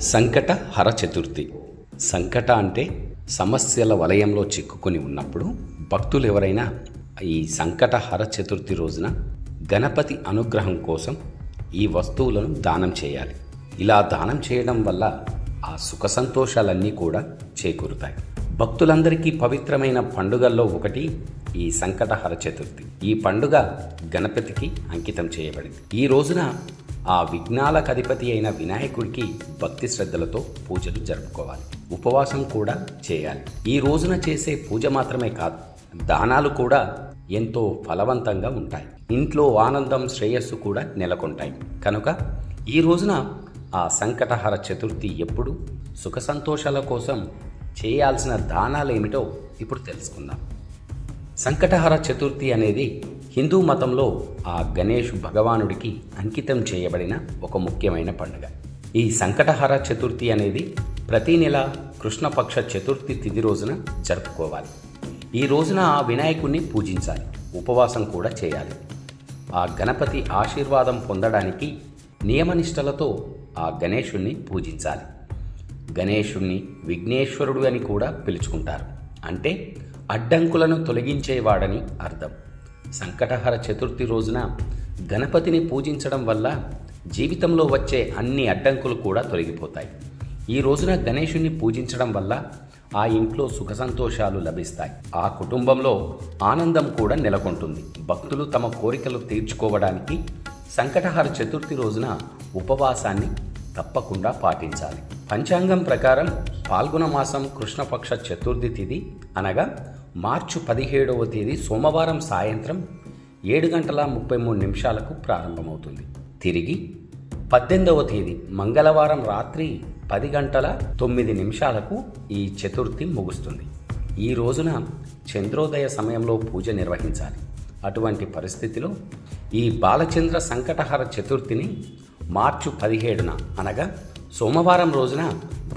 సంకట హర చతుర్థి. సంకట అంటే సమస్యల వలయంలో చిక్కుకొని ఉన్నప్పుడు భక్తులు ఎవరైనా ఈ సంకట హర చతుర్థి రోజున గణపతి అనుగ్రహం కోసం ఈ వస్తువులను దానం చేయాలి. ఇలా దానం చేయడం వల్ల ఆ సుఖ సంతోషాలన్నీ కూడా చేకూరుతాయి. భక్తులందరికీ పవిత్రమైన పండుగల్లో ఒకటి ఈ సంకటహర చతుర్థి. ఈ పండుగ గణపతికి అంకితం చేయబడింది. ఈ రోజున ఆ విఘ్నాలకు అధిపతి అయిన వినాయకుడికి భక్తి శ్రద్ధలతో పూజలు జరుపుకోవాలి. ఉపవాసం కూడా చేయాలి. ఈ రోజున చేసే పూజ మాత్రమే కాదు, దానాలు కూడా ఎంతో ఫలవంతంగా ఉంటాయి. ఇంట్లో ఆనందం, శ్రేయస్సు కూడా నెలకొంటాయి. కనుక ఈ రోజున ఆ సంకటహర చతుర్థి ఎప్పుడు సుఖ సంతోషాల కోసం చేయాల్సిన దానాలు ఏమిటో ఇప్పుడు తెలుసుకుందాం. సంకటహర చతుర్థి అనేది హిందూ మతంలో ఆ గణేష్ భగవానుడికి అంకితం చేయబడిన ఒక ముఖ్యమైన పండుగ. ఈ సంకటహర చతుర్థి అనేది ప్రతి నెల కృష్ణపక్ష చతుర్థి తిథి రోజున జరుపుకోవాలి. ఈ రోజున ఆ వినాయకుడిని పూజించాలి, ఉపవాసం కూడా చేయాలి. ఆ గణపతి ఆశీర్వాదం పొందడానికి నియమనిష్టలతో ఆ గణేశుణ్ణి పూజించాలి. గణేశుణ్ణి విఘ్నేశ్వరుడు అని కూడా పిలుచుకుంటారు. అంటే అడ్డంకులను తొలగించేవాడని అర్థం. సంకటహర చతుర్థి రోజున గణపతిని పూజించడం వల్ల జీవితంలో వచ్చే అన్ని అడ్డంకులు కూడా తొలగిపోతాయి. ఈ రోజున గణేశుణ్ణి పూజించడం వల్ల ఆ ఇంట్లో సుఖ సంతోషాలు లభిస్తాయి. ఆ కుటుంబంలో ఆనందం కూడా నెలకొంటుంది. భక్తులు తమ కోరికలు తీర్చుకోవడానికి సంకటహర చతుర్థి రోజున ఉపవాసాన్ని తప్పకుండా పాటించాలి. పంచాంగం ప్రకారం పాల్గొన మాసం కృష్ణపక్ష చతుర్థి తిథి అనగా మార్చి 17వ తేదీ సోమవారం సాయంత్రం 7:33 ప్రారంభమవుతుంది. తిరిగి 18వ తేదీ మంగళవారం రాత్రి 10:09 ఈ చతుర్థి ముగుస్తుంది. ఈ రోజున చంద్రోదయ సమయంలో పూజ నిర్వహించాలి. అటువంటి పరిస్థితిలో ఈ బాలచంద్ర సంకటహర చతుర్థిని మార్చి 17న అనగా సోమవారం రోజున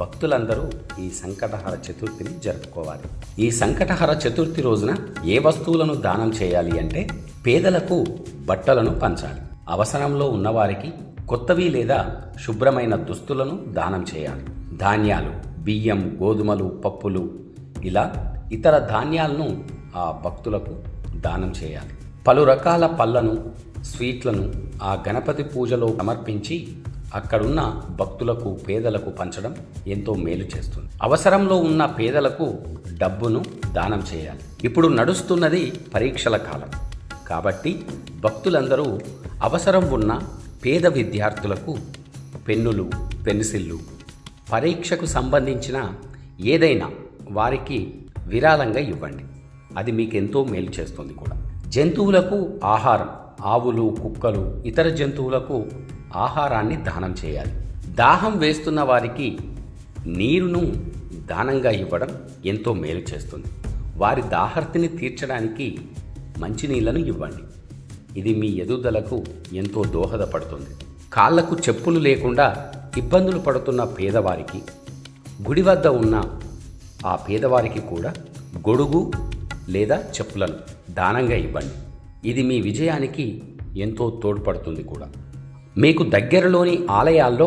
భక్తులందరూ ఈ సంకటహర చతుర్థిని జరుపుకోవాలి. ఈ సంకటహర చతుర్థి రోజున ఏ వస్తువులను దానం చేయాలి అంటే పేదలకు బట్టలను పంచాలి. అవసరంలో ఉన్నవారికి కొత్తవి లేదా శుభ్రమైన దుస్తులను దానం చేయాలి. ధాన్యాలు, బియ్యం, గోధుమలు, పప్పులు ఇలా ఇతర ధాన్యాలను ఆ భక్తులకు దానం చేయాలి. పలు రకాల పళ్ళను, స్వీట్లను ఆ గణపతి పూజలో సమర్పించి అక్కడున్న భక్తులకు, పేదలకు పంచడం ఎంతో మేలు చేస్తుంది. అవసరంలో ఉన్న పేదలకు డబ్బును దానం చేయాలి. ఇప్పుడు నడుస్తున్నది పరీక్షల కాలం కాబట్టి భక్తులందరూ అవసరం ఉన్న పేద విద్యార్థులకు పెన్నులు, పెన్సిళ్ళు, పరీక్షకు సంబంధించిన ఏదైనా వారికి విరాళంగా ఇవ్వండి. అది మీకెంతో మేలు చేస్తుంది కూడా. జంతువులకు ఆహారం, ఆవులు, కుక్కలు, ఇతర జంతువులకు ఆహారాన్ని దానం చేయాలి. దాహం వేస్తున్న వారికి నీరును దానంగా ఇవ్వడం ఎంతో మేలు చేస్తుంది. వారి దాహర్తిని తీర్చడానికి మంచినీళ్లను ఇవ్వండి. ఇది మీ ఎదుగుదలకు ఎంతో దోహదపడుతుంది. కాళ్లకు చెప్పులు లేకుండా ఇబ్బందులు పడుతున్న పేదవారికి, గుడి వద్ద ఉన్న ఆ పేదవారికి కూడా గొడుగు లేదా చెప్పులను దానంగా ఇవ్వండి. ఇది మీ విజయానికి ఎంతో తోడ్పడుతుంది కూడా. మీకు దగ్గరలోని ఆలయాల్లో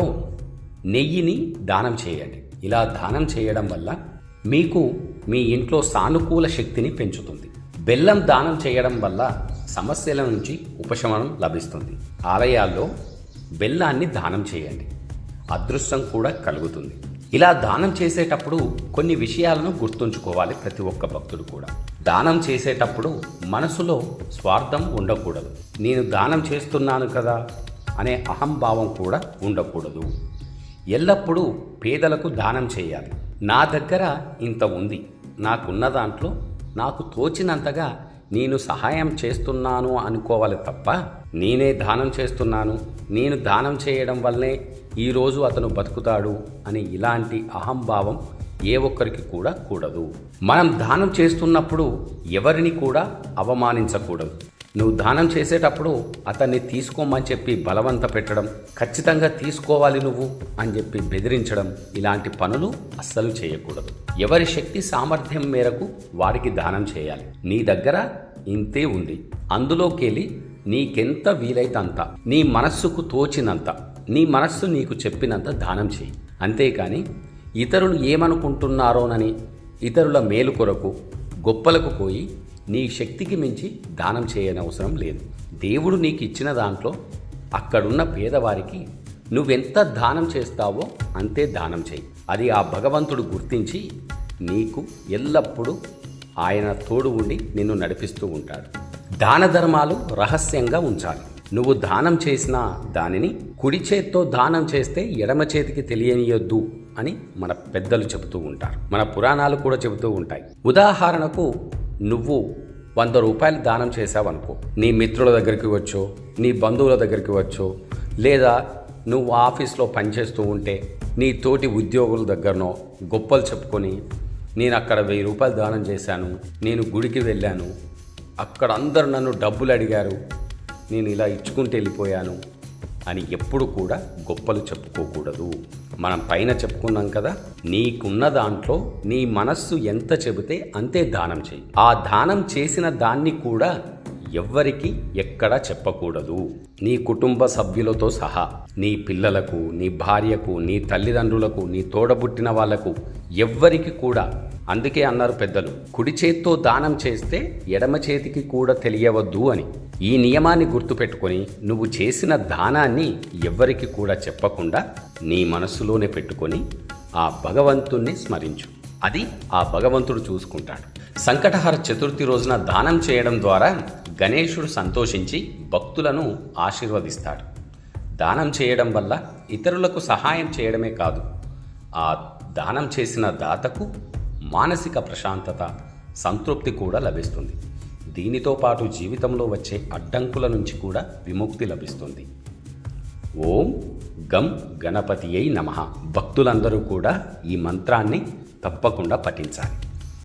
నెయ్యిని దానం చేయండి. ఇలా దానం చేయడం వల్ల మీకు మీ ఇంట్లో సానుకూల శక్తిని పెంచుతుంది. బెల్లం దానం చేయడం వల్ల సమస్యల నుంచి ఉపశమనం లభిస్తుంది. ఆలయాల్లో బెల్లాన్ని దానం చేయండి, అదృష్టం కూడా కలుగుతుంది. ఇలా దానం చేసేటప్పుడు కొన్ని విషయాలను గుర్తుంచుకోవాలి ప్రతి ఒక్క భక్తుడు కూడా. దానం చేసేటప్పుడు మనసులో స్వార్థం ఉండకూడదు. నేను దానం చేస్తున్నాను కదా అనే అహంభావం కూడా ఉండకూడదు. ఎల్లప్పుడూ పేదలకు దానం చేయాలి. నా దగ్గర ఇంత ఉంది, నాకున్న దాంట్లో నాకు తోచినంతగా నేను సహాయం చేస్తున్నాను అనుకోవాలి తప్ప నేనే దానం చేస్తున్నాను, నేను దానం చేయడం వల్లే ఈరోజు అతను బతుకుతాడు అని ఇలాంటి అహంభావం ఏ ఒక్కరికి కూడా కూడదు. మనం దానం చేస్తున్నప్పుడు ఎవరిని కూడా అవమానించకూడదు. నువ్వు దానం చేసేటప్పుడు అతన్ని తీసుకోమని చెప్పి బలవంత పెట్టడం, ఖచ్చితంగా తీసుకోవాలి నువ్వు అని చెప్పి బెదిరించడం, ఇలాంటి పనులు అస్సలు చేయకూడదు. ఎవరి శక్తి సామర్థ్యం మేరకు వారికి దానం చేయాలి. నీ దగ్గర ఇంతే ఉంది, అందులోకెళ్ళి నీకెంత వీలైతే అంత, నీ మనస్సుకు తోచినంత, నీ మనస్సు నీకు చెప్పినంత దానం చేయి. అంతేకాని ఇతరులు ఏమనుకుంటున్నారోనని ఇతరుల మేలు కొరకు గొప్పలకు పోయి నీ శక్తికి మించి దానం చేయనవసరం లేదు. దేవుడు నీకు ఇచ్చిన దాంట్లో అక్కడున్న పేదవారికి నువ్వెంత దానం చేస్తావో అంతే దానం చేయి. అది ఆ భగవంతుడు గుర్తించి నీకు ఎల్లప్పుడూ ఆయన తోడు ఉండి నిన్ను నడిపిస్తూ ఉంటాడు. దాన ధర్మాలు రహస్యంగా ఉంచాలి. నువ్వు దానం చేసిన దానిని కుడి చేత్తో దానం చేస్తే ఎడమ చేతికి తెలియనియొద్దు అని మన పెద్దలు చెబుతూ ఉంటారు. మన పురాణాలు కూడా చెబుతూ ఉంటాయి. ఉదాహరణకు నువ్వు 100 రూపాయలు దానం చేసావనుకో, నీ మిత్రుల దగ్గరికి వచ్చో, నీ బంధువుల దగ్గరికి వచ్చో, లేదా నువ్వు ఆఫీస్లో పనిచేస్తూ ఉంటే నీ తోటి ఉద్యోగుల దగ్గరనో గొప్పలు చెప్పుకొని, నేను అక్కడ 1000 రూపాయలు దానం చేశాను, నేను గుడికి వెళ్ళాను, అక్కడ అందరూ నన్ను డబ్బులు అడిగారు, నేను ఇలా ఇచ్చుకుంటూ వెళ్ళిపోయాను అని ఎప్పుడు కూడా గొప్పలు చెప్పుకోకూడదు. మనం పైన చెప్పుకున్నాం కదా, నీకున్న దాంట్లో నీ మనస్సు ఎంత చెబితే అంతే దానం చేయి. ఆ దానం చేసిన దాన్ని కూడా ఎవ్వరికి ఎక్కడా చెప్పకూడదు. నీ కుటుంబ సభ్యులతో సహా, నీ పిల్లలకు, నీ భార్యకు, నీ తల్లిదండ్రులకు, నీ తోడబుట్టిన వాళ్లకు ఎవ్వరికి కూడా. అందుకే అన్నారు పెద్దలు, కుడి చేత్తో దానం చేస్తే ఎడమ చేతికి కూడా తెలియవద్దు అని. ఈ నియమాన్ని గుర్తుపెట్టుకొని నువ్వు చేసిన దానాన్ని ఎవ్వరికి కూడా చెప్పకుండా నీ మనస్సులోనే పెట్టుకొని ఆ భగవంతుణ్ణి స్మరించు. అది ఆ భగవంతుడు చూసుకుంటాడు. సంకటహర చతుర్థి రోజున దానం చేయడం ద్వారా గణేశుడు సంతోషించి భక్తులను ఆశీర్వదిస్తాడు. దానం చేయడం వల్ల ఇతరులకు సహాయం చేయడమే కాదు, ఆ దానం చేసిన దాతకు మానసిక ప్రశాంతత, సంతృప్తి కూడా లభిస్తుంది. దీనితో పాటు జీవితంలో వచ్చే అడ్డంకుల నుంచి కూడా విముక్తి లభిస్తుంది. ఓం గం గణపతియై నమః. భక్తులందరూ కూడా ఈ మంత్రాన్ని తప్పకుండా పఠించాలి.